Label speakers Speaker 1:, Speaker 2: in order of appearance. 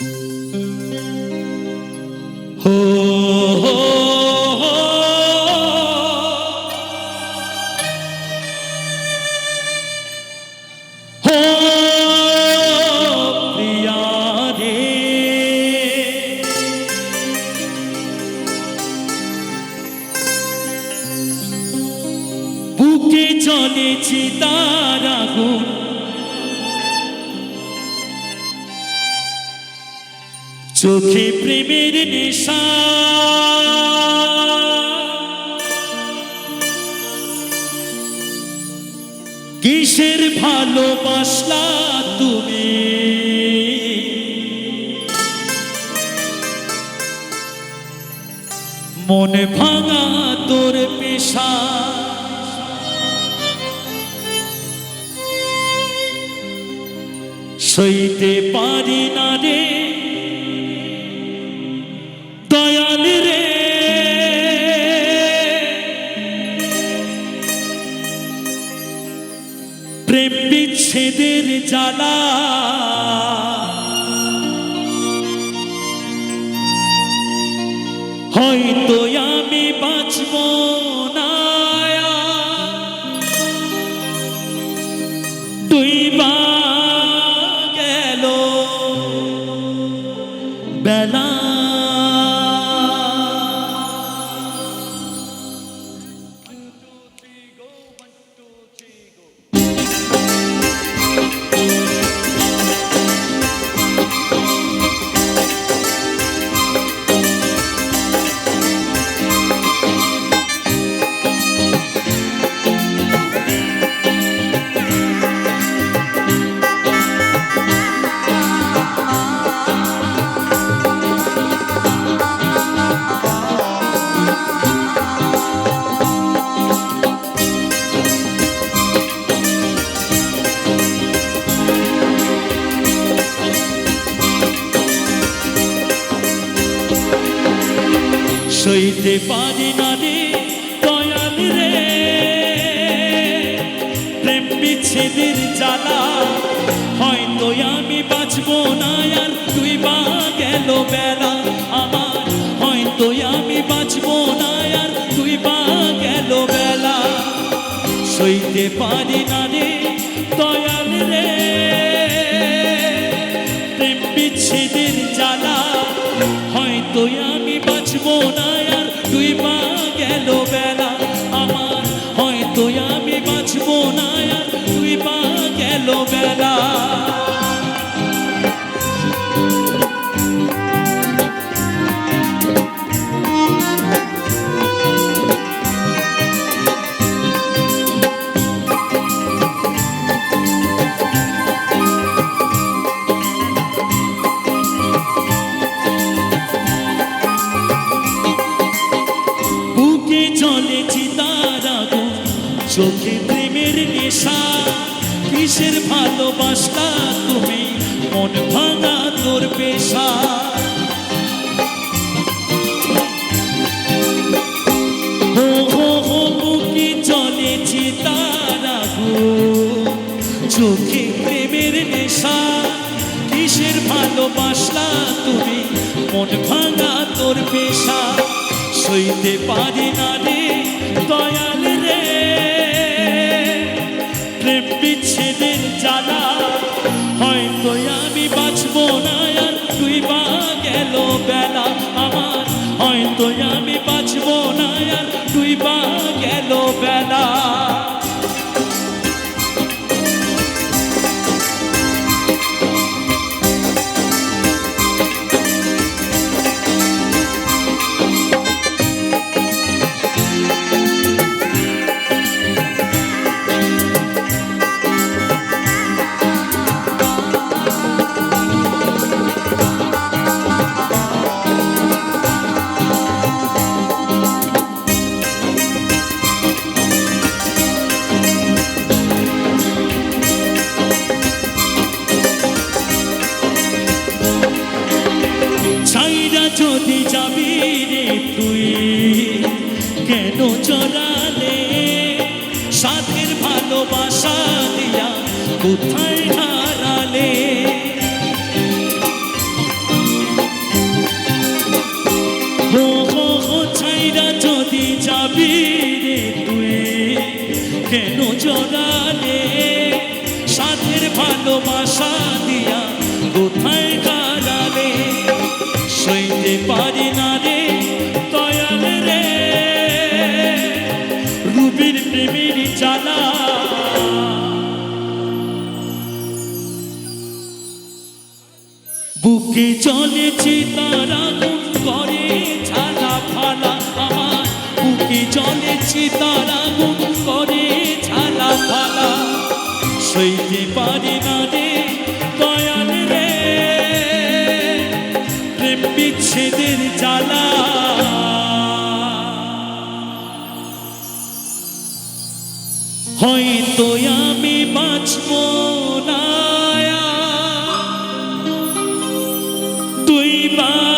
Speaker 1: हो हो हो हो प्रिया रे বুকে জ্বলে চিতার আগুন চোখে প্রেমের নেশা কিসের ভালোবাসলা তুমি মন ভাঙা তোর পেশা সইতে পারি না রে দয়াল রে প্রেম বিচ্ছেদের জ্বালা হয়তো আমি বাঁচব না তুই বা গেল বেলা সইতে পারি না রে দয়াল রে প্রেম বিচ্ছেদের জ্বালা হয়তো আমি বাঁচব না আর তুই বা গেল বেলা আমার হয়তো আমি বাঁচব না আর তুই বা গেল বেলা সইতে পারি না রে দয়াল রে প্রেম বিচ্ছেদের জ্বালা হয়তো আমি বাঁচব না আর তুই বা গেল বেলা আমার হয়তো আমি বাঁচব না আর তুই বা গেল বেলা চলে চিতার আগুন চোখে প্রেমের নেশা কিসের ভালোবাসলা তুমি মন ভাঙা তোর পেশা হো হো হো বুকে চলে চিতার আগুন চোখে প্রেমের নেশা কিসের ভালোবাসলা তুমি মন ভাঙা তোর পেশা সইতে পারি না রে দয়াল রে প্রেম বিচ্ছেদের জ্বালা হয়তো আমি বাঁচব না আর তুই বা গেল বেলা আমার হয়তো আমি বাঁচব না আর তুই বা গেল বেলা যদি যাবি রে তুই কেন চলালে সাথের ভালোবাসা দিয়া কোথায় হারালে ভালোবাসা দিয়া কোথায় হারালে, সইতে পারি না রে দয়াল রে রুবির প্রেমের জ্বালা। বুকে চলে চিতার আগুন করে ঝালা ফালা আমার, বুকে চলে চিতার আগুন করে ঝালা ফালা, সইতে পারি না রে দয়াল রে প্রেম বিচ্ছেদের জ্বালা। হয়তো আমি বাঁচব না, দুইবার